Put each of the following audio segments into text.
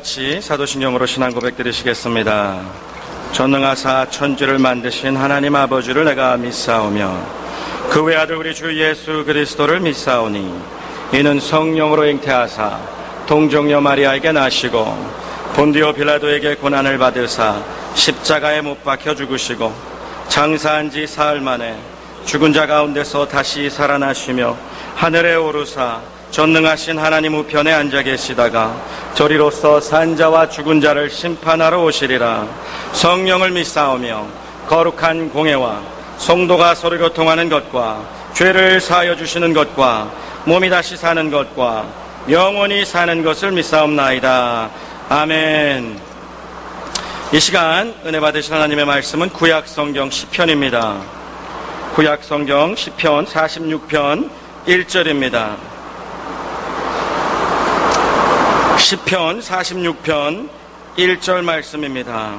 같이 사도신경으로 신앙 고백 드리시겠습니다. 전능하사 천지를 만드신 하나님 아버지를 내가 믿사오며 그 외아들 우리 주 예수 그리스도를 믿사오니 이는 성령으로 잉태하사 동정녀 마리아에게 나시고 본디오 빌라도에게 고난을 받으사 십자가에 못 박혀 죽으시고 장사한 지 사흘 만에 죽은 자 가운데서 다시 살아나시며 하늘에 오르사 전능하신 하나님 우편에 앉아 계시다가 저리로서 산자와 죽은 자를 심판하러 오시리라. 성령을 믿사오며 거룩한 공회와 성도가 서로 교통하는 것과 죄를 사하여 주시는 것과 몸이 다시 사는 것과 영원히 사는 것을 믿사옵나이다. 아멘. 이 시간 은혜 받으신 하나님의 말씀은 구약성경 시편입니다. 구약성경 시편 46편 1절입니다. 시편 46편 1절 말씀입니다.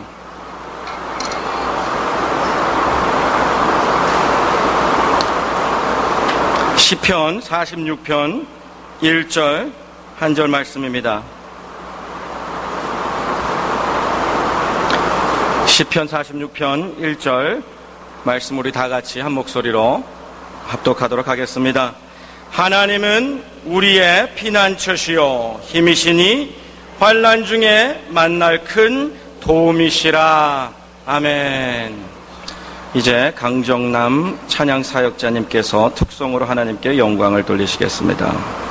시편 46편 1절 한 절 말씀입니다. 시편 46편 1절 말씀 우리 다 같이 한 목소리로 합독하도록 하겠습니다. 하나님은 우리의 피난처시요 힘이시니 환난 중에 만날 큰 도움이시라. 아멘. 이제 강정남 찬양사역자님께서 특송으로 하나님께 영광을 돌리시겠습니다.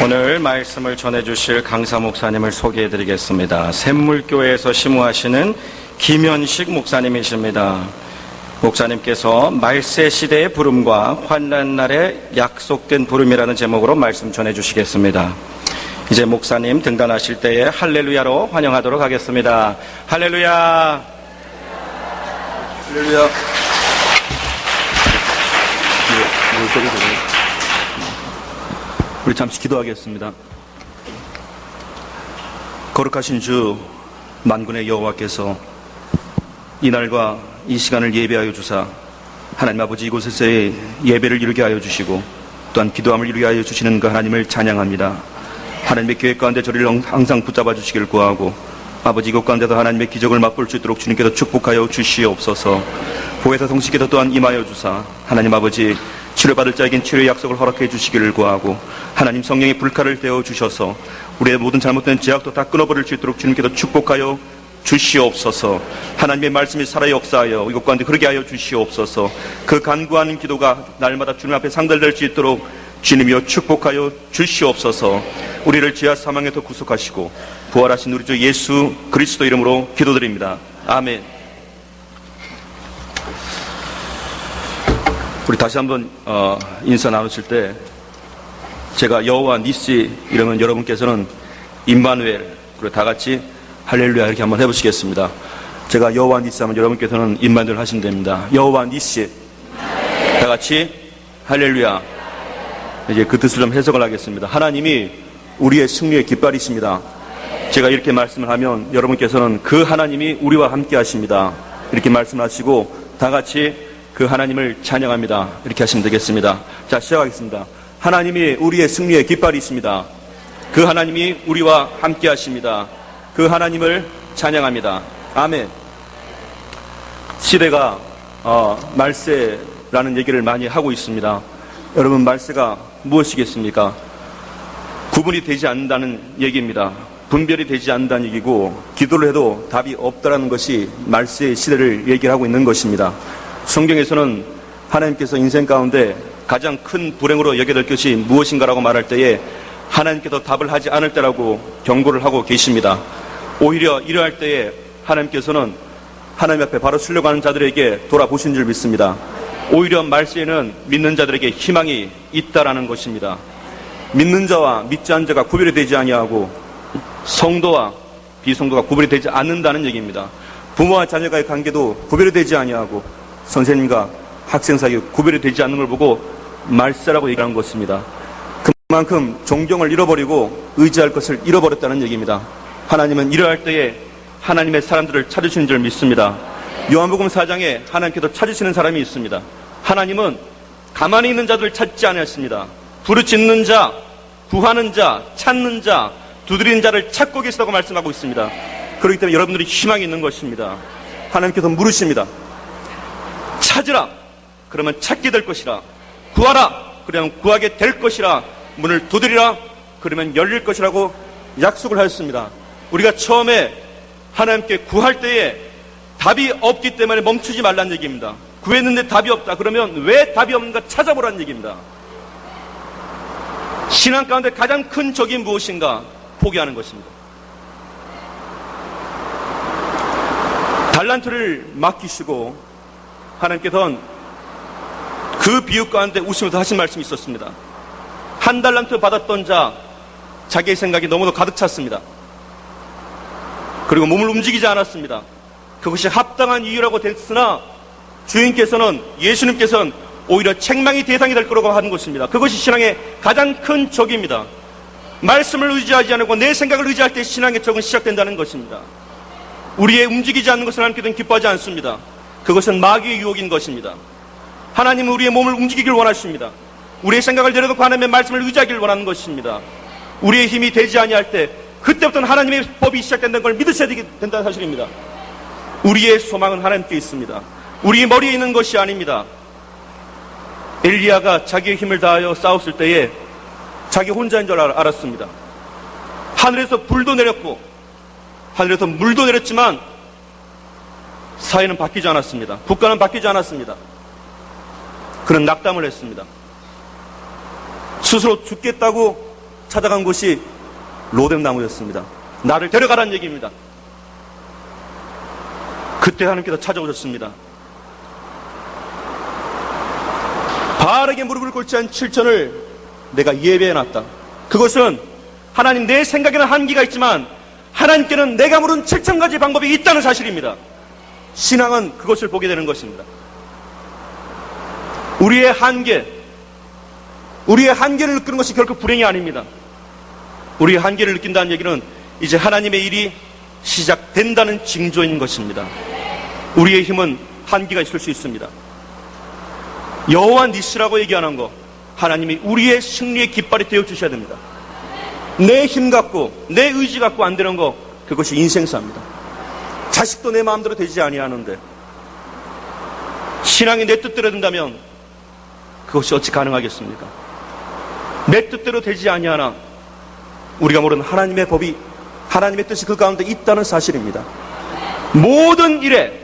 오늘 말씀을 전해주실 강사 목사님을 소개해드리겠습니다. 샘물교회에서 심우하시는 김현식 목사님이십니다. 목사님께서 말세 시대의 부름과 환난날에 약속된 부름이라는 제목으로 말씀 전해주시겠습니다. 이제 목사님 등단하실 때에 할렐루야로 환영하도록 하겠습니다. 할렐루야. 할렐루야. 우리 잠시 기도하겠습니다. 거룩하신 주 만군의 여호와께서 이날과 이 시간을 예배하여 주사 하나님 아버지 이곳에서의 예배를 이루게 하여 주시고 또한 기도함을 이루게 하여 주시는 그 하나님을 찬양합니다. 하나님의 계획 가운데 저를 항상 붙잡아 주시길 구하고 아버지 이곳 가운데서 하나님의 기적을 맛볼 수 있도록 주님께서 축복하여 주시옵소서. 보혜사 성식께서 또한 임하여 주사 하나님 아버지 치료받을 자에겐 치료의 약속을 허락해 주시기를 구하고 하나님 성령의 불칼을 떼어 주셔서 우리의 모든 잘못된 죄악도 다 끊어버릴 수 있도록 주님께서 축복하여 주시옵소서. 하나님의 말씀이 살아 역사하여 이곳 가운데 흐르게 하여 주시옵소서. 그 간구하는 기도가 날마다 주님 앞에 상달될 수 있도록 주님이여 축복하여 주시옵소서. 우리를 죄와 사망에서 구속하시고 부활하신 우리 주 예수 그리스도 이름으로 기도드립니다. 아멘. 우리 다시 한번 인사 나누실 때 제가 여호와 니시 이러면 여러분께서는 임마누엘 그리고 다 같이 할렐루야 이렇게 한번 해보시겠습니다. 제가 여호와 니시 하면 여러분께서는 임마누엘 하시면 됩니다. 여호와 니시 다 같이 할렐루야. 이제 그 뜻을 좀 해석을 하겠습니다. 하나님이 우리의 승리의 깃발이십니다. 제가 이렇게 말씀을 하면 여러분께서는 그 하나님이 우리와 함께 하십니다. 이렇게 말씀하시고 다 같이 그 하나님을 찬양합니다. 이렇게 하시면 되겠습니다. 자, 시작하겠습니다. 하나님이 우리의 승리의 깃발이십니다. 그 하나님이 우리와 함께 하십니다. 그 하나님을 찬양합니다. 아멘. 시대가 말세라는 얘기를 많이 하고 있습니다. 여러분, 말세가 무엇이겠습니까? 구분이 되지 않는다는 얘기입니다. 분별이 되지 않는다는 얘기고 기도를 해도 답이 없다라는 것이 말세의 시대를 얘기하고 있는 것입니다. 성경에서는 하나님께서 인생 가운데 가장 큰 불행으로 여겨야 될 것이 무엇인가라고 말할 때에 하나님께서 답을 하지 않을 때라고 경고를 하고 계십니다. 오히려 이러할 때에 하나님께서는 하나님 앞에 바로 쓰려고 자들에게 돌아보신 줄 믿습니다. 오히려 말세에는 믿는 자들에게 희망이 있다라는 것입니다. 믿는 자와 믿지 않은 자가 구별이 되지 아니하고 성도와 비성도가 구별이 되지 않는다는 얘기입니다. 부모와 자녀가의 관계도 구별이 되지 아니하고 선생님과 학생 사이에 구별이 되지 않는 걸 보고 말세라고 얘기하는 것입니다. 그만큼 존경을 잃어버리고 의지할 것을 잃어버렸다는 얘기입니다. 하나님은 이러할 때에 하나님의 사람들을 찾으시는 줄 믿습니다. 요한복음 4장에 하나님께서 찾으시는 사람이 있습니다. 하나님은 가만히 있는 자들을 찾지 않으셨습니다. 부르짖는 자, 구하는 자, 찾는 자, 두드리는 자를 찾고 계시다고 말씀하고 있습니다. 그렇기 때문에 여러분들이 희망이 있는 것입니다. 하나님께서 물으십니다. 찾으라, 그러면 찾게 될 것이라. 구하라, 그러면 구하게 될 것이라. 문을 두드리라, 그러면 열릴 것이라고 약속을 하셨습니다. 우리가 처음에 하나님께 구할 때에 답이 없기 때문에 멈추지 말라는 얘기입니다. 구했는데 답이 없다. 그러면 왜 답이 없는가 찾아보라는 얘기입니다. 신앙 가운데 가장 큰 적이 무엇인가? 포기하는 것입니다. 달란트를 맡기시고 하나님께서는 그 비유 가운데 웃으면서 하신 말씀이 있었습니다. 한 달란트 받았던 자, 자기의 생각이 너무도 가득 찼습니다. 그리고 몸을 움직이지 않았습니다. 그것이 합당한 이유라고 됐으나 주인께서는, 예수님께서는 오히려 책망의 대상이 될 거라고 하는 것입니다. 그것이 신앙의 가장 큰 적입니다. 말씀을 의지하지 않고 내 생각을 의지할 때 신앙의 적은 시작된다는 것입니다. 우리의 움직이지 않는 것을 하나님께서는 기뻐하지 않습니다. 그것은 마귀의 유혹인 것입니다. 하나님은 우리의 몸을 움직이길 원하십니다. 우리의 생각을 내려놓고 하나님의 말씀을 의지하기를 원하는 것입니다. 우리의 힘이 되지 아니할 때 그때부터는 하나님의 법이 시작된다는 걸 믿으셔야 된다는 사실입니다. 우리의 소망은 하나님께 있습니다. 우리의 머리에 있는 것이 아닙니다. 엘리야가 자기의 힘을 다하여 싸웠을 때에 자기 혼자인 줄 알았습니다. 하늘에서 불도 내렸고 하늘에서 물도 내렸지만 사회는 바뀌지 않았습니다. 국가는 바뀌지 않았습니다. 그는 낙담을 했습니다. 스스로 죽겠다고 찾아간 곳이 로뎀나무였습니다. 나를 데려가라는 얘기입니다. 그때 하나님께서 찾아오셨습니다. 바알에게 무릎을 꿇지 않은 7천을 내가 예배해놨다. 그것은 하나님, 내 생각에는 한계가 있지만 하나님께는 내가 모르는 7,000가지 방법이 있다는 사실입니다. 신앙은 그것을 보게 되는 것입니다. 우리의 한계를 느끼는 것이 결코 불행이 아닙니다. 우리의 한계를 느낀다는 얘기는 이제 하나님의 일이 시작된다는 징조인 것입니다. 우리의 힘은 한계가 있을 수 있습니다. 여호와 니스라고 얘기하는 거, 하나님이 우리의 승리의 깃발이 되어 주셔야 됩니다. 내 힘 갖고 내 의지 갖고 안 되는 거, 그것이 인생사입니다. 자식도 내 마음대로 되지 아니하는데 신앙이 내 뜻대로 된다면 그것이 어찌 가능하겠습니까? 내 뜻대로 되지 아니하나 우리가 모르는 하나님의 법이, 하나님의 뜻이 그 가운데 있다는 사실입니다. 모든 일에,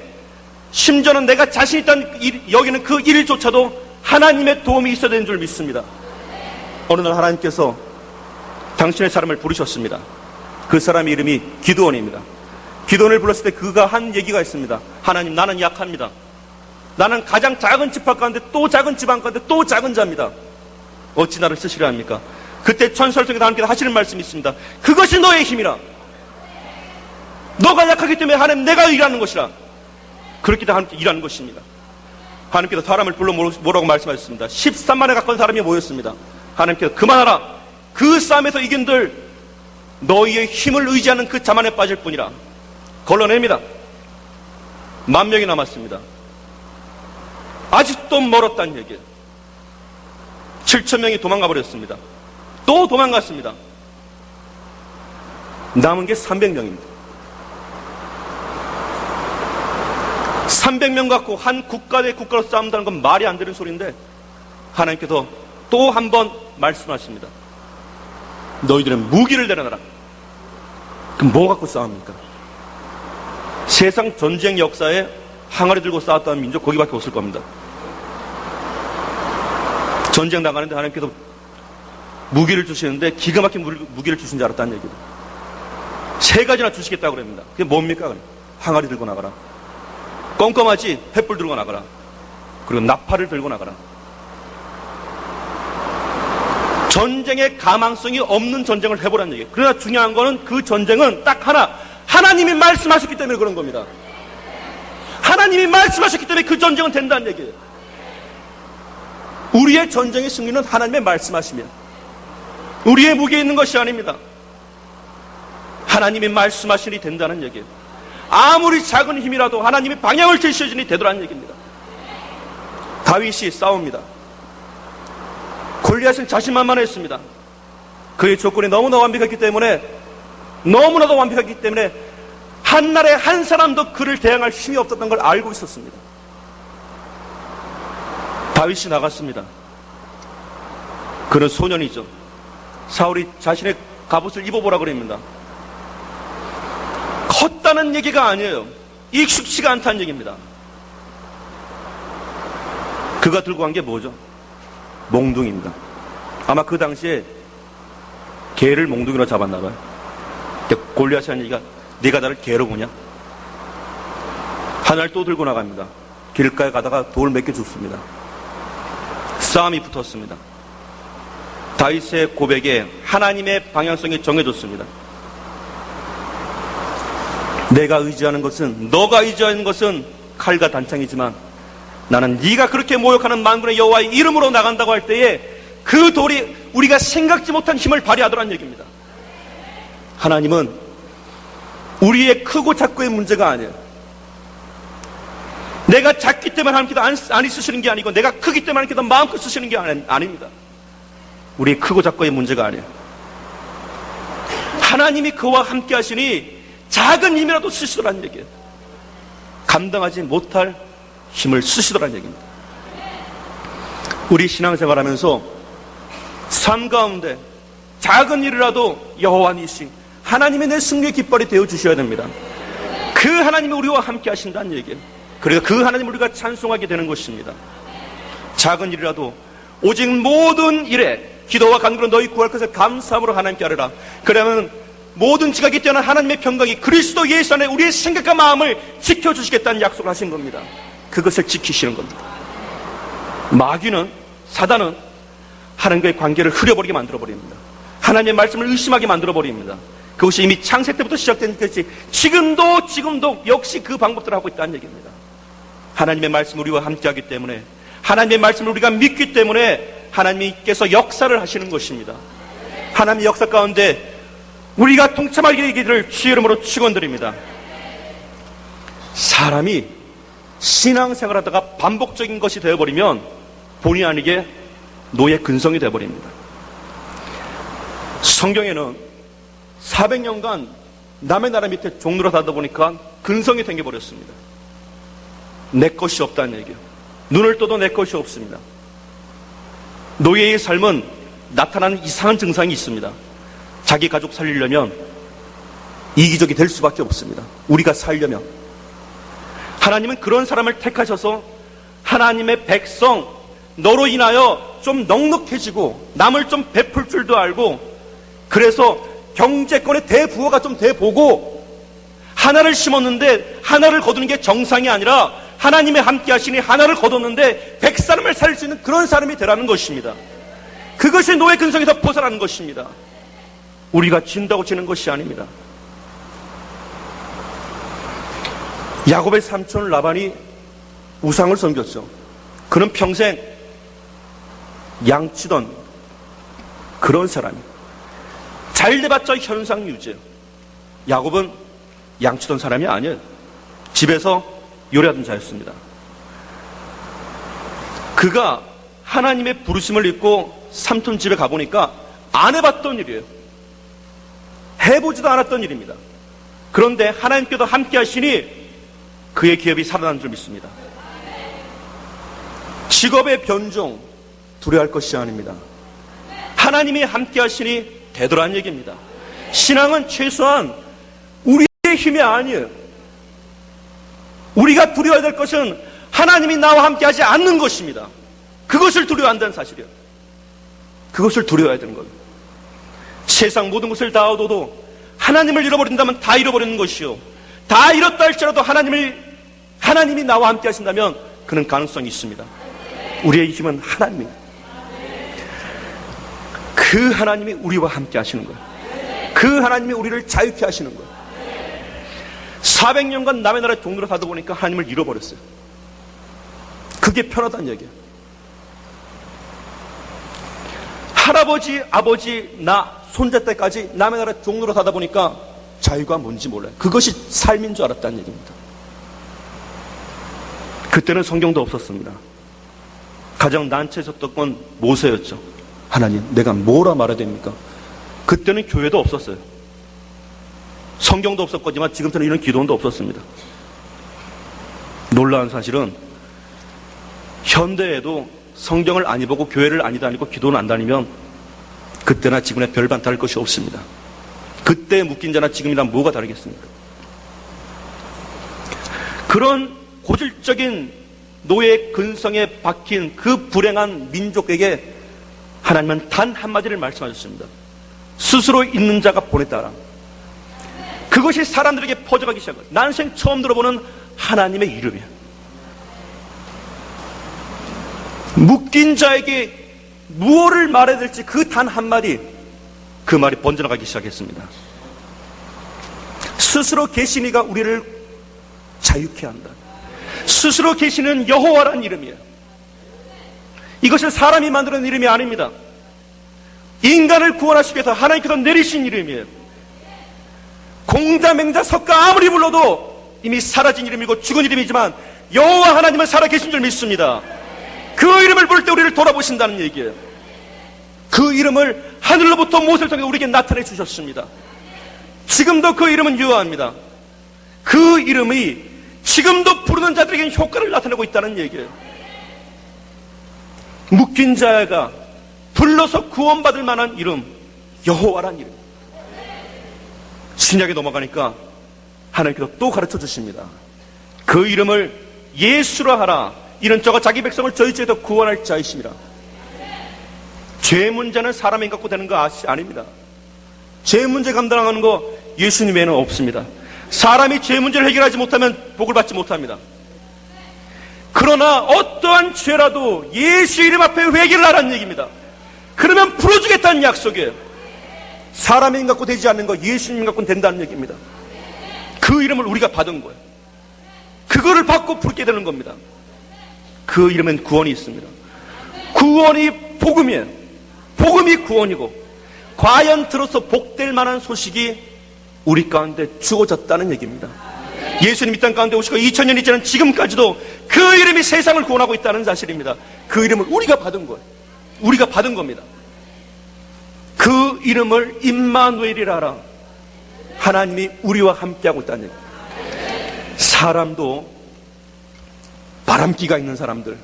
심지어는 내가 자신 있다는 여기는 그 일조차도 하나님의 도움이 있어야 되는 줄 믿습니다. 어느 날 하나님께서 당신의 사람을 부르셨습니다. 그 사람의 이름이 기드온입니다. 기드온을 불렀을 때 그가 한 얘기가 있습니다. 하나님, 나는 약합니다. 나는 가장 작은 지파 가운데 또 작은 지방 가운데 또 작은 자입니다. 어찌 나를 쓰시려 합니까? 그때 천사를 통해 하나님께서 하시는 말씀이 있습니다. 그것이 너의 힘이라. 너가 약하기 때문에 하나님, 내가 일하는 것이라. 그렇게 하나님께 일하는 것입니다. 하나님께서 사람을 불러 뭐라고 말씀하셨습니다. 13만에 가까운 사람이 모였습니다. 하나님께서 그만하라. 그 싸움에서 이긴들 너희의 힘을 의지하는 그 자만에 빠질 뿐이라. 걸러냅니다. 10,000명이 남았습니다. 아직도 멀었다는 얘기예요. 7,000명이 도망가 버렸습니다. 또 도망갔습니다. 남은 게 300명입니다. 300명 갖고 한 국가 대 국가로 싸운다는 건 말이 안 되는 소리인데 하나님께서 또 한 번 말씀하십니다. 너희들은 무기를 내려놔라. 그럼 뭐 갖고 싸웁니까? 세상 전쟁 역사에 항아리 들고 싸웠다는 민족 거기밖에 없을 겁니다. 전쟁 나가는데 하나님께서 무기를 주시는데 기가 막힌 무기를 주신 줄 알았다는 얘기입니다. 3가지나 주시겠다고 그럽니다. 그게 뭡니까? 항아리 들고 나가라. 껌껌하지? 횃불 들고 나가라. 그리고 나팔을 들고 나가라. 전쟁의 가망성이 없는 전쟁을 해보라는 얘기예요. 그러나 중요한 거는 그 전쟁은 딱 하나, 하나님이 말씀하셨기 때문에 그런 겁니다. 하나님이 말씀하셨기 때문에 그 전쟁은 된다는 얘기예요. 우리의 전쟁의 승리는 하나님의 말씀하시면, 우리의 무게에 있는 것이 아닙니다. 하나님이 말씀하시니 된다는 얘기예요. 아무리 작은 힘이라도 하나님이 방향을 제시해주니 되더라는 얘기입니다. 다윗이 싸웁니다. 골리앗은 자신만만했습니다. 그의 조건이 너무나 완벽했기 때문에, 너무나도 완벽했기 때문에 한날에 한 사람도 그를 대항할 힘이 없었던 걸 알고 있었습니다. 다윗이 나갔습니다. 그는 소년이죠. 사울이 자신의 갑옷을 입어보라 그럽니다. 컸다는 얘기가 아니에요. 익숙치가 않다는 얘기입니다. 그가 들고 간 게 뭐죠? 몽둥이입니다. 아마 그 당시에 개를 몽둥이로 잡았나 봐요. 골리앗이 하는 얘기가, 네가 나를 개로 보냐? 하나를 또 들고 나갑니다. 길가에 가다가 돌 몇 개 줍습니다. 싸움이 붙었습니다. 다윗의 고백에 하나님의 방향성이 정해졌습니다. 내가 의지하는 것은, 너가 의지하는 것은 칼과 단창이지만 나는 네가 그렇게 모욕하는 만군의 여호와의 이름으로 나간다고 할 때에 그 돌이 우리가 생각지 못한 힘을 발휘하더란 얘기입니다. 하나님은 우리의 크고 작고의 문제가 아니에요. 내가 작기 때문에 하나님께서 안 있으시는 게 아니고 내가 크기 때문에 하나님께서 마음껏 쓰시는 게 아닙니다. 우리의 크고 작고의 문제가 아니에요. 하나님이 그와 함께 하시니 작은 힘이라도 쓰시더란 얘기예요. 감당하지 못할 힘을 쓰시더란 얘기입니다. 우리 신앙생활하면서 삶 가운데 작은 일이라도 여호와 니시 하나님의 내 승리의 깃발이 되어주셔야 됩니다. 그 하나님이 우리와 함께 하신다는 얘기예요. 그래서 그 하나님을 우리가 찬송하게 되는 것입니다. 작은 일이라도 오직 모든 일에 기도와 간구로 너희 구할 것을 감사함으로 하나님께 하리라. 그러면 모든 지각이 뛰어난 하나님의 평강이 그리스도 예수 안에 우리의 생각과 마음을 지켜주시겠다는 약속을 하신 겁니다. 그것을 지키시는 겁니다. 마귀는, 사단은 하나님과의 관계를 흐려버리게 만들어버립니다. 하나님의 말씀을 의심하게 만들어버립니다. 그것이 이미 창세 때부터 시작된 것이 지금도 역시 그 방법들을 하고 있다는 얘기입니다. 하나님의 말씀을 우리와 함께하기 때문에, 하나님의 말씀을 우리가 믿기 때문에 하나님께서 역사를 하시는 것입니다. 하나님의 역사 가운데 우리가 동참하게 되기를 주의 이름으로 축원드립니다. 사람이 신앙생활하다가 반복적인 것이 되어버리면 본의 아니게 노예 근성이 되어버립니다. 성경에는 400년간 남의 나라 밑에 종로로 살다 보니까 근성이 생겨버렸습니다. 내 것이 없다는 얘기예요. 눈을 떠도 내 것이 없습니다. 노예의 삶은 나타나는 이상한 증상이 있습니다. 자기 가족 살리려면 이기적이 될 수밖에 없습니다. 우리가 살려면. 하나님은 그런 사람을 택하셔서 하나님의 백성, 너로 인하여 좀 넉넉해지고 남을 좀 베풀 줄도 알고, 그래서 경제권의 대부호가 좀 돼보고, 하나를 심었는데 하나를 거두는 게 정상이 아니라 하나님의 함께 하시니 하나를 거뒀는데 100사람을 살릴 수 있는 그런 사람이 되라는 것입니다. 그것이 노예 근성에서 벗어나는 것입니다. 우리가 진다고 지는 것이 아닙니다. 야곱의 삼촌 라반이 우상을 섬겼죠. 그는 평생 양치던 그런 사람이, 잘 돼봤자 현상 유지예요. 야곱은 양치던 사람이 아니에요. 집에서 요리하던 자였습니다. 그가 하나님의 부르심을 입고 삼촌 집에 가보니까 안 해봤던 일이에요. 해보지도 않았던 일입니다. 그런데 하나님께서 함께 하시니 그의 기업이 살아난 줄 믿습니다. 직업의 변종 두려워할 것이 아닙니다. 하나님이 함께 하시니 되더라는 얘기입니다. 신앙은 최소한 우리의 힘이 아니에요. 우리가 두려워야 될 것은 하나님이 나와 함께 하지 않는 것입니다. 그것을 두려워한다는 사실이에요. 그것을 두려워해야 되는 거예요. 세상 모든 것을 다 얻어도 하나님을 잃어버린다면 다 잃어버리는 것이요, 다 잃었다 할지라도 하나님이 나와 함께 하신다면 그는 가능성이 있습니다. 우리의 힘은 하나님입니다. 그 하나님이 우리와 함께 하시는 거예요. 그 하나님이 우리를 자유케 하시는 거예요. 400년간 남의 나라에 종로로 가다 보니까 하나님을 잃어버렸어요. 그게 편하다는 얘기예요. 할아버지, 아버지, 나, 손자 때까지 남의 나라 종로로 사다 보니까 자유가 뭔지 몰라요. 그것이 삶인 줄 알았다는 얘기입니다. 그때는 성경도 없었습니다. 가장 난처했었던 건 모세였죠. 하나님, 내가 뭐라 말해야 됩니까? 그때는 교회도 없었어요. 성경도 없었거지만 지금처럼 이런 기도원도 없었습니다. 놀라운 사실은 현대에도 성경을 안 읽고 교회를 안 다니고 기도는 안 다니면 그때나 지금이나 별반 다를 것이 없습니다. 그때 묶인 자나 지금이랑 뭐가 다르겠습니까? 그런 고질적인 노예 근성에 박힌 그 불행한 민족에게 하나님은 단 한마디를 말씀하셨습니다. 스스로 있는 자가 보냈다라. 그것이 사람들에게 퍼져가기 시작한 거예요. 난생 처음 들어보는 하나님의 이름이에요. 묶인 자에게 무엇을 말해야 될지 그 단 한마디, 그 말이 번져나가기 시작했습니다. 스스로 계신 이가 우리를 자유케 한다. 스스로 계시는 여호와라는 이름이에요. 이것은 사람이 만드는 이름이 아닙니다. 인간을 구원하시기 위해서 하나님께서 내리신 이름이에요. 공자, 맹자, 석가 아무리 불러도 이미 사라진 이름이고 죽은 이름이지만 여호와 하나님은 살아계신 줄 믿습니다. 그 이름을 부를 때 우리를 돌아보신다는 얘기예요. 그 이름을 하늘로부터 모세를 통해 우리에게 나타내 주셨습니다. 지금도 그 이름은 유효합니다. 그 이름이 지금도 부르는 자들에게는 효과를 나타내고 있다는 얘기예요. 묶인 자가 불러서 구원받을 만한 이름, 여호와란 이름. 신약에 넘어가니까 하나님께서 또 가르쳐 주십니다. 그 이름을 예수라 하라. 이는 저가 자기 백성을 저희 죄에서 구원할 자이심이라. 죄 문제는 사람이 갖고 되는 거 아닙니다. 죄 문제 감당하는 거 예수님 외에는 없습니다. 사람이 죄 문제를 해결하지 못하면 복을 받지 못합니다. 그러나 어떠한 죄라도 예수 이름 앞에 회개를 하라는 얘기입니다. 그러면 풀어주겠다는 약속이에요. 사람의 힘 갖고 되지 않는 거 예수님 갖고는 된다는 얘기입니다. 그 이름을 우리가 받은 거예요. 그거를 받고 부르게 되는 겁니다. 그 이름엔 구원이 있습니다. 구원이 복음이에요. 복음이 구원이고, 과연 들어서 복될 만한 소식이 우리 가운데 주어졌다는 얘기입니다. 예수님 이 땅 가운데 오시고 2000년이 지난 지금까지도 그 이름이 세상을 구원하고 있다는 사실입니다. 그 이름을 우리가 받은 거예요. 우리가 받은 겁니다. 그 이름을 임마누엘이라 하라. 하나님이 우리와 함께하고 있다는 얘기입니다. 사람도 바람기가 있는 사람들,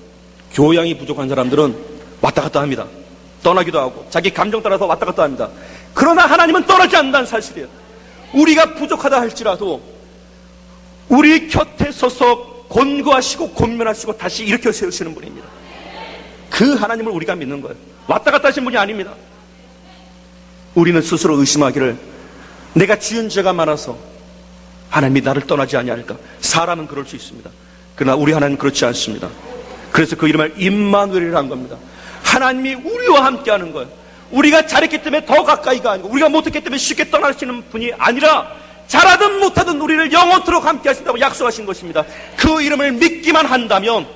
교양이 부족한 사람들은 왔다 갔다 합니다. 떠나기도 하고 자기 감정 따라서 왔다 갔다 합니다. 그러나 하나님은 떠나지 않는다는 사실이에요. 우리가 부족하다 할지라도 우리 곁에 서서 권고하시고 권면하시고 다시 일으켜 세우시는 분입니다. 그 하나님을 우리가 믿는 거예요. 왔다 갔다 하신 분이 아닙니다. 우리는 스스로 의심하기를 내가 지은 죄가 많아서 하나님이 나를 떠나지 아니할까. 사람은 그럴 수 있습니다. 그러나 우리 하나님은 그렇지 않습니다. 그래서 그 이름을 임마누엘이라고 한 겁니다. 하나님이 우리와 함께하는 거예요. 우리가 잘했기 때문에 더 가까이가 아니고 우리가 못했기 때문에 쉽게 떠나시는 분이 아니라 잘하든 못하든 우리를 영원토록 함께 하신다고 약속하신 것입니다. 그 이름을 믿기만 한다면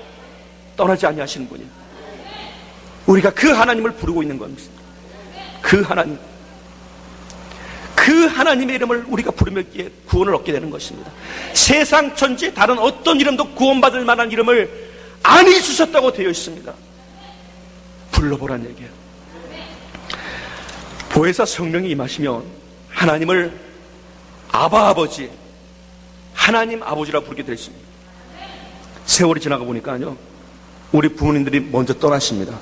떠나지 아니하시는 분이에요. 우리가 그 하나님을 부르고 있는 겁니다. 그 하나님, 그 하나님의 이름을 우리가 부르며 구원을 얻게 되는 것입니다. 세상 천지에 다른 어떤 이름도 구원받을 만한 이름을 안 주셨다고 되어 있습니다. 불러보란 얘기예요. 보혜사 성령이 임하시면 하나님을 아바 아버지, 하나님 아버지라 부르게 되어 있습니다. 세월이 지나가 보니까요, 우리 부모님들이 먼저 떠나십니다.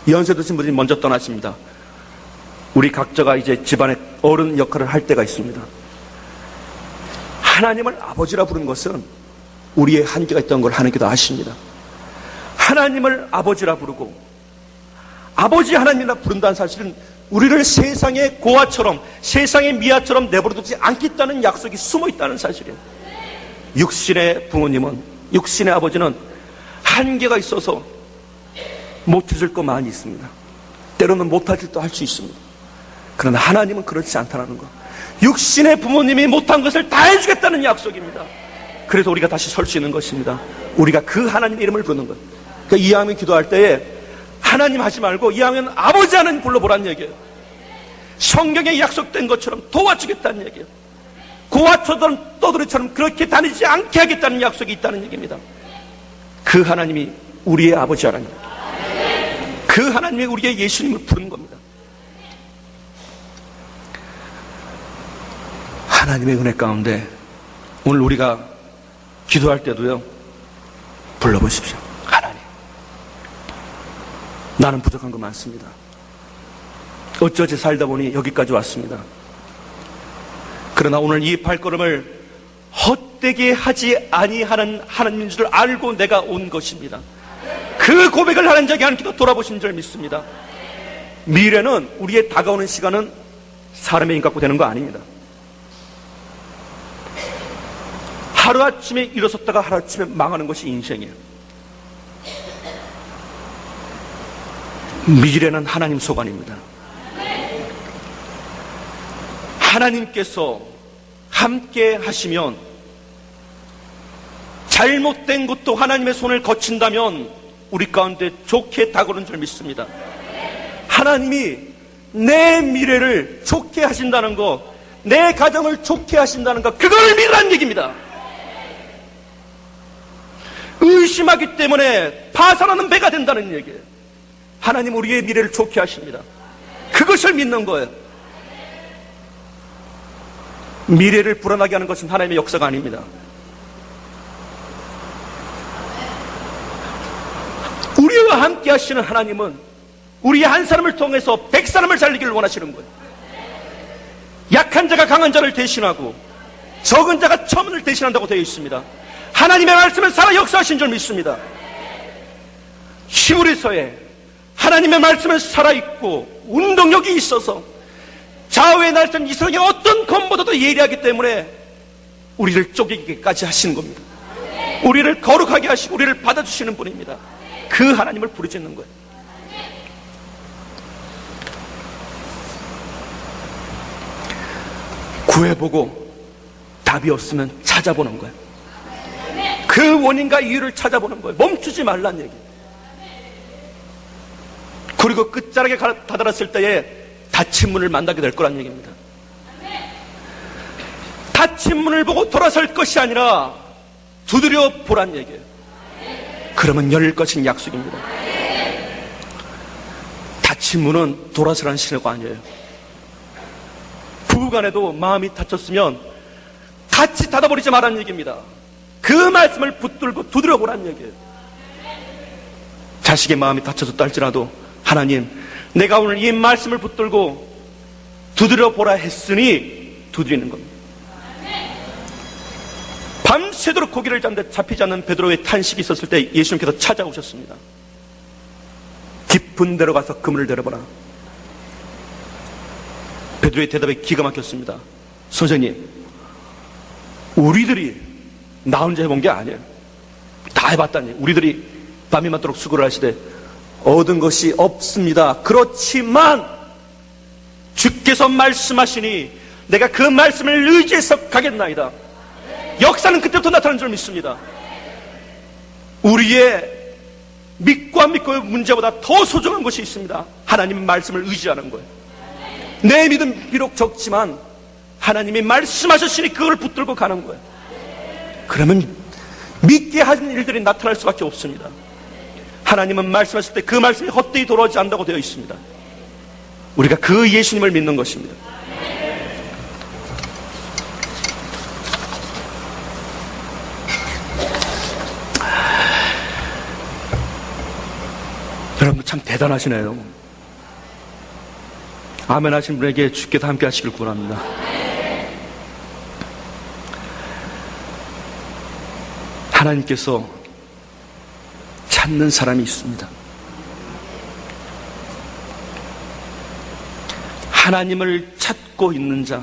연세 드신 분들이 먼저 떠나십니다. 우리 각자가 이제 집안의 어른 역할을 할 때가 있습니다. 하나님을 아버지라 부르는 것은 우리의 한계가 있던 걸 하나님께도 아십니다. 하나님을 아버지라 부르고 아버지 하나님이라 부른다는 사실은 우리를 세상의 고아처럼, 세상의 미아처럼 내버려두지 않겠다는 약속이 숨어 있다는 사실이에요. 육신의 부모님은, 육신의 아버지는 한계가 있어서 못해줄 거 많이 있습니다. 때로는 못할 일도 할 수 있습니다. 그러나 하나님은 그렇지 않다는 거. 육신의 부모님이 못한 것을 다 해주겠다는 약속입니다. 그래서 우리가 다시 설 수 있는 것입니다. 우리가 그 하나님의 이름을 부르는 것. 그러니까 이왕이면 기도할 때에 하나님 하지 말고 이왕이면 아버지 하나님 불러보라는 얘기예요. 성경에 약속된 것처럼 도와주겠다는 얘기예요. 고아처럼 떠돌이처럼 그렇게 다니지 않게 하겠다는 약속이 있다는 얘기입니다. 그 하나님이 우리의 아버지 하나님, 그 하나님이 우리의 예수님을 부르는 겁니다. 하나님의 은혜 가운데 오늘 우리가 기도할 때도요, 불러보십시오. 하나님, 나는 부족한 거 많습니다. 어쩌지 살다 보니 여기까지 왔습니다. 그러나 오늘 이 발걸음을 헛되게 하지 아니하는 하나님인 줄 알고 내가 온 것입니다. 그 고백을 하는 자에게 하나님께서 돌아보신 줄 믿습니다. 미래는, 우리의 다가오는 시간은 사람의 힘 갖고 되는 거 아닙니다. 하루아침에 일어섰다가 하루아침에 망하는 것이 인생이에요. 미래는 하나님 소관입니다. 하나님께서 함께 하시면, 잘못된 것도 하나님의 손을 거친다면 우리 가운데 좋게 다가오는 줄 믿습니다. 하나님이 내 미래를 좋게 하신다는 거, 내 가정을 좋게 하신다는 거, 그걸 믿으라는 얘기입니다. 의심하기 때문에 파산하는 배가 된다는 얘기예요. 하나님 우리의 미래를 좋게 하십니다. 그것을 믿는 거예요. 미래를 불안하게 하는 것은 하나님의 역사가 아닙니다. 우리와 함께 하시는 하나님은 우리 한 사람을 통해서 100사람을 살리기를 원하시는 거예요. 약한 자가 강한 자를 대신하고 적은 자가 천을 대신한다고 되어 있습니다. 하나님의 말씀은 살아 역사하신 줄 믿습니다. 히브리서에 하나님의 말씀은 살아있고 운동력이 있어서 좌우의 날선 이스라엘의 어떤 검보다도 예리하기 때문에 우리를 쪼개기까지 하시는 겁니다. 우리를 거룩하게 하시고 우리를 받아주시는 분입니다. 그 하나님을 부르짖는 거예요. 구해보고 답이 없으면 찾아보는 거예요. 그 원인과 이유를 찾아보는 거예요. 멈추지 말란 얘기. 그리고 끝자락에 다다랐을 때에 닫힌 문을 만나게 될 거란 얘기입니다. 닫힌 문을 보고 돌아설 것이 아니라 두드려 보란 얘기예요. 그러면 열릴 것인 약속입니다. 닫힌 문은 돌아서라는 신호가 아니에요. 부부간에도 마음이 닫혔으면 같이 닫아버리지 말라는 얘기입니다. 그 말씀을 붙들고 두드려 보란 얘기예요. 자식의 마음이 닫혀졌다 할지라도 하나님, 내가 오늘 이 말씀을 붙들고 두드려 보라 했으니 두드리는 겁니다. 밤새도록 고기를 잡는데 잡히지 않는 베드로의 탄식이 있었을 때 예수님께서 찾아오셨습니다. 깊은 데로 가서 그물을 내려보라. 베드로의 대답이 기가 막혔습니다. 선생님, 우리들이 나 혼자 해본 게 아니에요. 다 해봤다니. 우리들이 밤이 맞도록 수고를 하시되 얻은 것이 없습니다. 그렇지만 주께서 말씀하시니 내가 그 말씀을 의지해서 가겠나이다. 역사는 그때부터 나타나는 줄 믿습니다. 우리의 믿고 안 믿고의 문제보다 더 소중한 것이 있습니다. 하나님의 말씀을 의지하는 거예요. 내 믿음 비록 적지만 하나님이 말씀하셨으니 그걸 붙들고 가는 거예요. 그러면 믿게 하는 일들이 나타날 수밖에 없습니다. 하나님은 말씀하실 때 그 말씀이 헛되이 돌아오지 않는다고 되어 있습니다. 우리가 그 예수님을 믿는 것입니다. 여러분 참 대단하시네요. 아멘 하신 분에게 주께서 함께 하시길 구합니다. 하나님께서 찾는 사람이 있습니다. 하나님을 찾고 있는 자,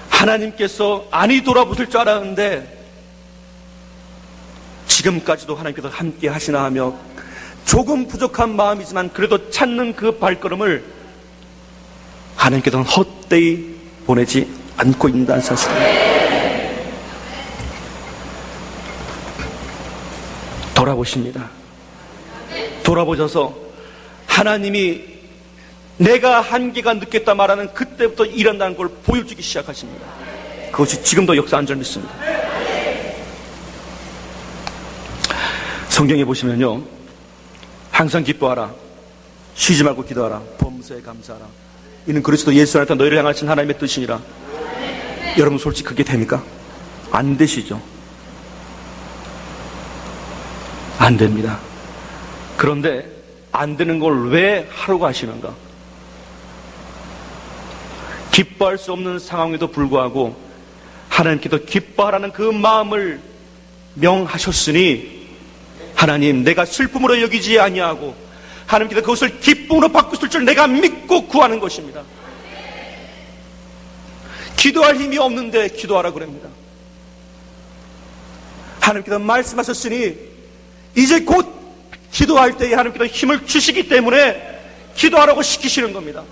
하나님께서 아니 돌아보실 줄 알았는데 지금까지도 하나님께서 함께 하시나 하며 조금 부족한 마음이지만 그래도 찾는 그 발걸음을 하나님께서는 헛되이 보내지 않고 있다는 사실입니다. 돌아보십니다. 돌아보셔서 하나님이 내가 한계가 늦겠다 말하는 그때부터 일한다는 걸 보여주기 시작하십니다. 그것이 지금도 역사한 줄 믿습니다. 성경에 보시면요, 항상 기뻐하라, 쉬지 말고 기도하라, 범사에 감사하라, 이는 그리스도 예수 안에서 너희를 향하신 하나님의 뜻이니라. 여러분 솔직히 그게 됩니까? 안 되시죠? 안 됩니다. 그런데 안 되는 걸 왜 하루가 하시는가? 기뻐할 수 없는 상황에도 불구하고 하나님께서 기뻐하라는 그 마음을 명하셨으니 하나님, 내가 슬픔으로 여기지 아니하고 하나님께서 그것을 기쁨으로 바꾸실 줄 내가 믿고 구하는 것입니다. 기도할 힘이 없는데 기도하라 그럽니다. 하나님께서 말씀하셨으니 이제 곧 기도할 때에 하나님께서 힘을 주시기 때문에 기도하라고 시키시는 겁니다.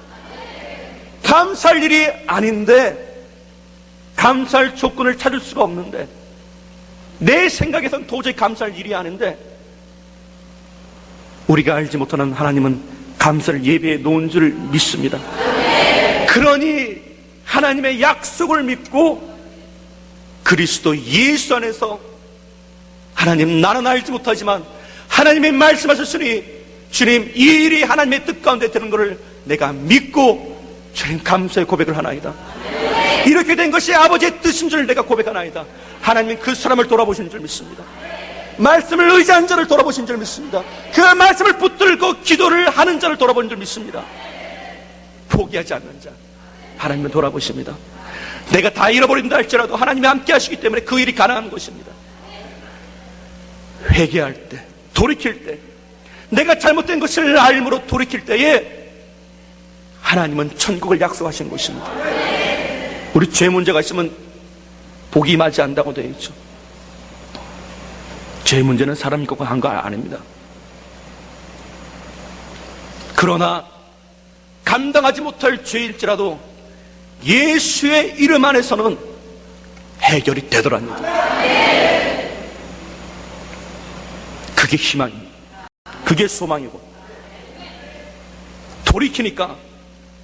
감사할 일이 아닌데, 감사할 조건을 찾을 수가 없는데, 내 생각에선 도저히 감사할 일이 아닌데, 우리가 알지 못하는 하나님은 감사를 예배해 놓은 줄 믿습니다. 그러니 하나님의 약속을 믿고 그리스도 예수 안에서 하나님 나는 알지 못하지만 하나님의 말씀하셨으니 주님 이 일이 하나님의 뜻 가운데 되는 것을 내가 믿고 주님 감사의 고백을 하나이다. 이렇게 된 것이 아버지의 뜻인 줄 내가 고백하나이다. 하나님은 그 사람을 돌아보신 줄 믿습니다. 말씀을 의지한 자를 돌아보신 줄 믿습니다. 그 말씀을 붙들고 기도를 하는 자를 돌아보는 줄 믿습니다. 포기하지 않는 자 하나님은 돌아보십니다. 내가 다 잃어버린다 할지라도 하나님이 함께 하시기 때문에 그 일이 가능한 것입니다. 회개할 때, 돌이킬 때, 내가 잘못된 것을 알므로 돌이킬 때에 하나님은 천국을 약속하시는 것입니다. 우리 죄 문제가 있으면 복이 임하지 않는다고 되어 있죠. 죄 문제는 사람이 꼭 한 거 아닙니다. 그러나 감당하지 못할 죄일지라도 예수의 이름 안에서는 해결이 되더라는 얘기입니다. 그게 희망입니다. 그게 소망이고, 돌이키니까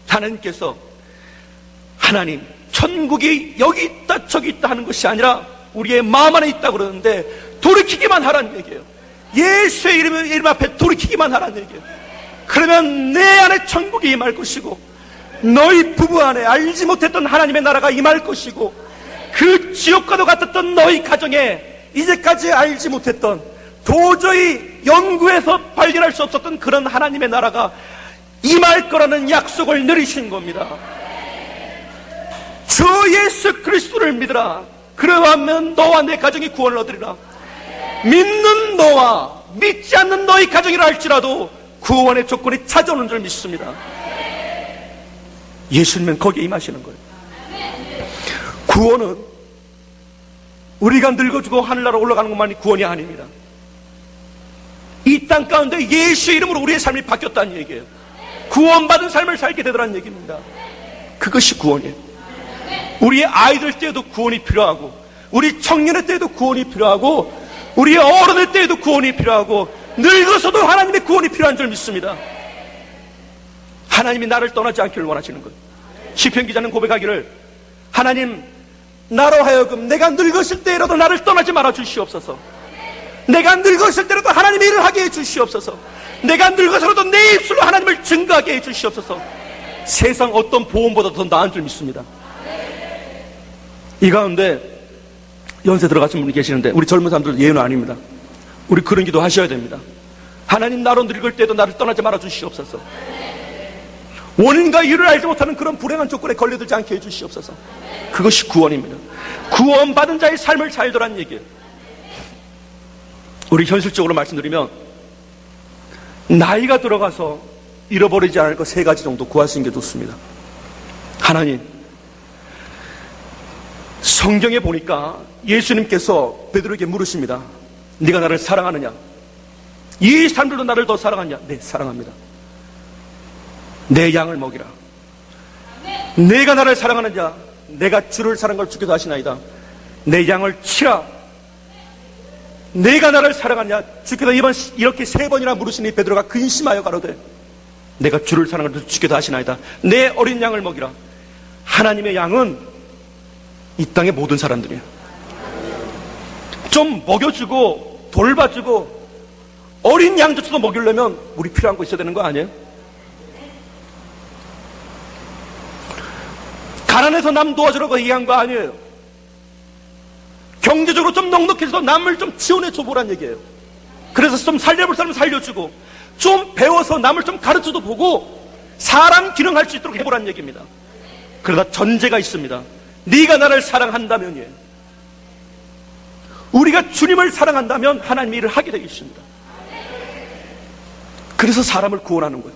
하나님께서 하나님 천국이 여기 있다 저기 있다 하는 것이 아니라 우리의 마음 안에 있다 그러는데 돌이키기만 하라는 얘기예요. 예수의 이름 앞에 돌이키기만 하라는 얘기예요. 그러면 내 안에 천국이 임할 것이고 너희 부부 안에 알지 못했던 하나님의 나라가 임할 것이고 그 지옥과도 같았던 너희 가정에 이제까지 알지 못했던 도저히 연구해서 발견할 수 없었던 그런 하나님의 나라가 임할 거라는 약속을 내리신 겁니다. 주 예수 그리스도를 믿으라. 그러하면 너와 내 가정이 구원을 얻으리라. 믿는 너와 믿지 않는 너희 가정이라 할지라도 구원의 조건이 찾아오는 줄 믿습니다. 예수님은 거기에 임하시는 거예요. 구원은 우리가 늙어지고 하늘나라 올라가는 것만이 구원이 아닙니다. 이 땅 가운데 예수의 이름으로 우리의 삶이 바뀌었다는 얘기예요. 구원받은 삶을 살게 되더라는 얘기입니다. 그것이 구원이에요. 우리의 아이들 때에도 구원이 필요하고 우리 청년의 때에도 구원이 필요하고 우리의 어른의 때에도 구원이 필요하고 늙어서도 하나님의 구원이 필요한 줄 믿습니다. 하나님이 나를 떠나지 않기를 원하시는 거예요. 시편 기자는 고백하기를 하나님 나로 하여금 내가 늙었을 때라도 나를 떠나지 말아 주시옵소서. 내가 늙었을 때라도 하나님의 일을 하게 해 주시옵소서. 내가 늙어서라도 내 입술로 하나님을 증거하게 해 주시옵소서. 세상 어떤 보험보다 더 나은 줄 믿습니다. 이 가운데 연세 들어가신 분이 계시는데 우리 젊은 사람들 예외는 아닙니다. 우리 그런 기도 하셔야 됩니다. 하나님 나로 늙을 때도 나를 떠나지 말아 주시옵소서. 원인과 이유를 알지 못하는 그런 불행한 조건에 걸려들지 않게 해주시옵소서. 그것이 구원입니다. 구원받은 자의 삶을 살더란 얘기예요. 우리 현실적으로 말씀드리면 나이가 들어가서 잃어버리지 않을 것 3가지 정도 구하시는 게 좋습니다. 하나님, 성경에 보니까 예수님께서 베드로에게 물으십니다. 네가 나를 사랑하느냐? 이 사람들도 나를 더 사랑하냐? 네, 사랑합니다. 내 양을 먹이라. 내가 나를 사랑하느냐? 내가 주를 사랑한 걸 주께도 하시나이다. 내 양을 치라. 내가 나를 사랑하냐? 주께도 이렇게 3번이나 물으시니 베드로가 근심하여 가로되 내가 주를 사랑한 걸 주께도 하시나이다. 내 어린 양을 먹이라. 하나님의 양은 이 땅의 모든 사람들이에요. 좀 먹여주고 돌봐주고 어린 양조차도 먹이려면 우리 필요한 거 있어야 되는 거 아니에요? 가난해서 남 도와주라고 얘기한 거 아니에요. 경제적으로 좀 넉넉해서 남을 좀 지원해 줘보란 얘기예요. 그래서 좀 살려볼 사람은 살려주고 좀 배워서 남을 좀 가르쳐도 보고 사람 기능할 수 있도록 해보란 얘기입니다. 그러다 전제가 있습니다. 네가 나를 사랑한다면이에요. 우리가 주님을 사랑한다면 하나님의 일을 하게 되겠습니다. 그래서 사람을 구원하는 거예요.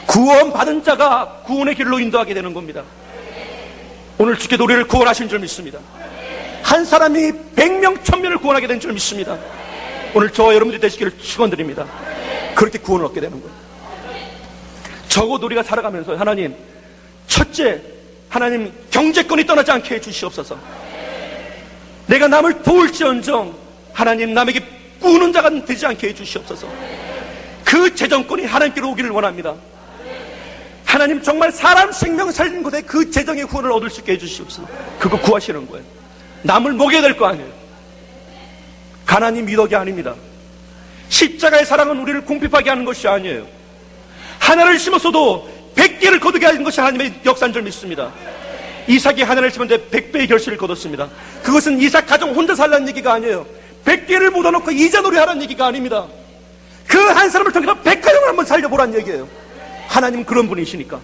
구원받은 자가 구원의 길로 인도하게 되는 겁니다. 오늘 주께도 우리를 구원하신 줄 믿습니다. 한 사람이 100명 1000명을 구원하게 된 줄 믿습니다. 오늘 저와 여러분들이 되시기를 축원드립니다. 그렇게 구원을 얻게 되는 거예요. 적어도 우리가 살아가면서 하나님, 첫째, 하나님 경제권이 떠나지 않게 해주시옵소서. 내가 남을 도울지언정 하나님 남에게 꾸는 자가 되지 않게 해주시옵소서. 그 재정권이 하나님께로 오기를 원합니다. 하나님 정말 사람 생명 살린 곳에 그 재정의 후원을 얻을 수 있게 해주시옵소서. 그거 구하시는 거예요. 남을 먹여야 될 거 아니에요. 가난이 미덕이 아닙니다. 십자가의 사랑은 우리를 궁핍하게 하는 것이 아니에요. 하나를 심었어도 100개를 거두게 하는 것이 하나님의 역사인 줄 믿습니다. 이삭이 하나를 심었는데 100배의 결실을 거뒀습니다. 그것은 이삭 가정 혼자 살라는 얘기가 아니에요. 100개를 묻어놓고 이자놀이 하라는 얘기가 아닙니다. 그 한 사람을 통해서 100가정을 한번 살려보라는 얘기예요. 하나님은 그런 분이시니까.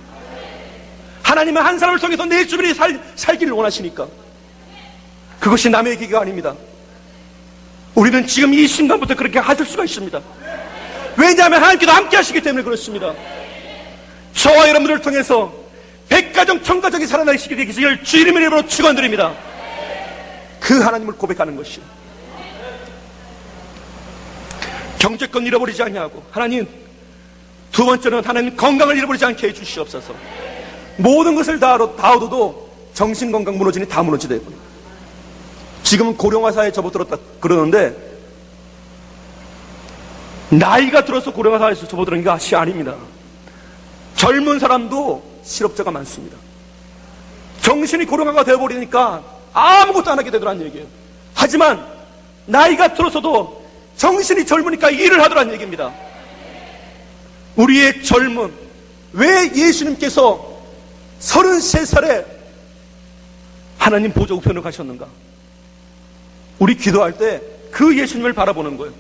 하나님은 한 사람을 통해서 내 주변이 살기를 원하시니까. 그것이 남의 얘기가 아닙니다. 우리는 지금 이 순간부터 그렇게 하실 수가 있습니다. 왜냐하면 하나님께서 함께 하시기 때문에 그렇습니다. 저와 여러분들을 통해서 100가정 1000가정이 살아나시게 되기를 주 이름의 이름으로 축원드립니다. 그 하나님을 고백하는 것이요. 경제권 잃어버리지 아니하고, 하나님 두 번째는 하나님 건강을 잃어버리지 않게 해주시옵소서. 모든 것을 다 얻어도 정신건강 무너지니 다 무너지대요. 지금은 고령화 사회에 접어들었다 그러는데, 나이가 들어서 고령화 사회에서 접어드는 것이 아닙니다. 젊은 사람도 실업자가 많습니다. 정신이 고령화가 되어버리니까 아무것도 안 하게 되더라는 얘기예요. 하지만 나이가 들어서도 정신이 젊으니까 일을 하더라는 얘기입니다. 우리의 젊음, 왜 예수님께서 33살에 하나님 보좌 우편으로 가셨는가? 우리 기도할 때 그 예수님을 바라보는 거예요.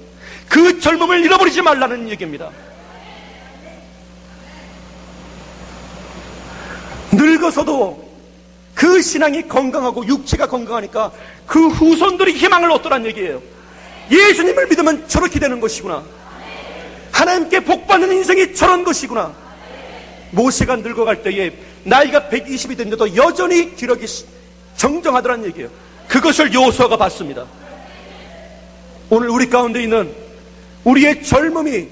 그 젊음을 잃어버리지 말라는 얘기입니다. 늙어서도 그 신앙이 건강하고 육체가 건강하니까 그 후손들이 희망을 얻더란 얘기예요. 예수님을 믿으면 저렇게 되는 것이구나. 하나님께 복받는 인생이 저런 것이구나. 모세가 늙어갈 때에 나이가 120이 됐는데도 여전히 기력이 정정하더란 얘기예요. 그것을 여호수아가 봤습니다. 오늘 우리 가운데 있는 우리의 젊음이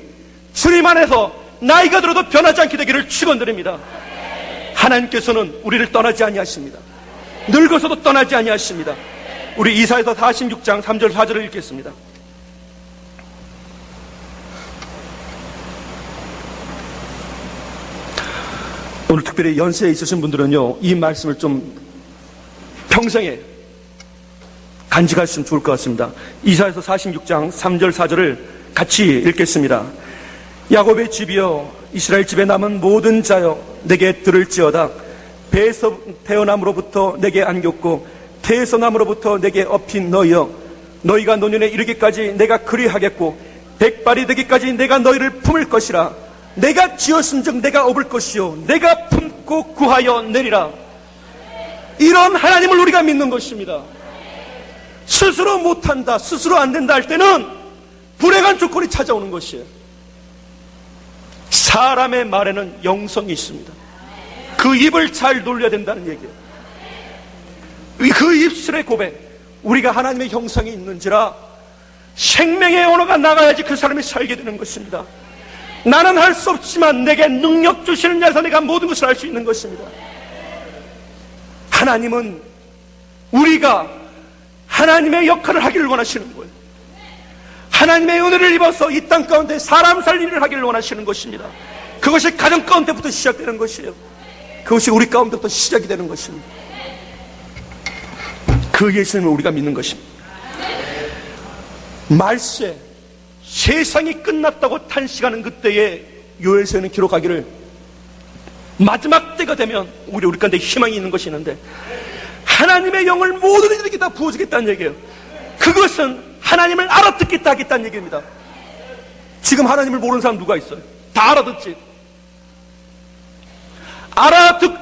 주님 안에서 나이가 들어도 변하지 않게 되기를 축원드립니다. 하나님께서는 우리를 떠나지 아니하십니다. 늙어서도 떠나지 아니하십니다. 우리 이사야서 46장 3절 4절을 읽겠습니다. 오늘 특별히 연세에 있으신 분들은요, 이 말씀을 좀 평생에 간직하시면 좋을 것 같습니다. 이사야서 46장 3절 4절을 같이 읽겠습니다. 야곱의 집이여, 이스라엘 집에 남은 모든 자여, 내게 들을지어다. 배에서 태어남으로부터 내게 안겼고 태에서 남으로부터 내게 업힌 너희여, 너희가 노년에 이르기까지 내가 그리하겠고 백발이 되기까지 내가 너희를 품을 것이라. 내가 지었음즉 내가 업을 것이요 내가 품고 구하여 내리라. 이런 하나님을 우리가 믿는 것입니다. 스스로 못한다, 스스로 안 된다 할 때는 불행한 조건이 찾아오는 것이에요. 사람의 말에는 영성이 있습니다. 그 입을 잘 놀려야 된다는 얘기예요. 그 입술의 고백, 우리가 하나님의 형상이 있는지라 생명의 언어가 나가야지 그 사람이 살게 되는 것입니다. 나는 할 수 없지만 내게 능력 주시는 자에서 내가 모든 것을 할 수 있는 것입니다. 하나님은 우리가 하나님의 역할을 하기를 원하시는 거예요. 하나님의 은혜를 입어서 이 땅 가운데 사람 살리는 일을 하기를 원하시는 것입니다. 그것이 가정 가운데부터 시작되는 것이에요. 그것이 우리 가운데부터 시작이 되는 것입니다. 그 예수님을 우리가 믿는 것입니다. 말세, 세상이 끝났다고 탄식하는 그때에 요엘서에는 기록하기를 마지막 때가 되면 우리 가운데 희망이 있는 것이 있는데 하나님의 영을 모든 이들에게 다 부어주겠다는 얘기예요. 그것은 하나님을 알아듣겠다 하겠다는 얘기입니다. 지금 하나님을 모르는 사람 누가 있어요? 다 알아듣지. 알아듣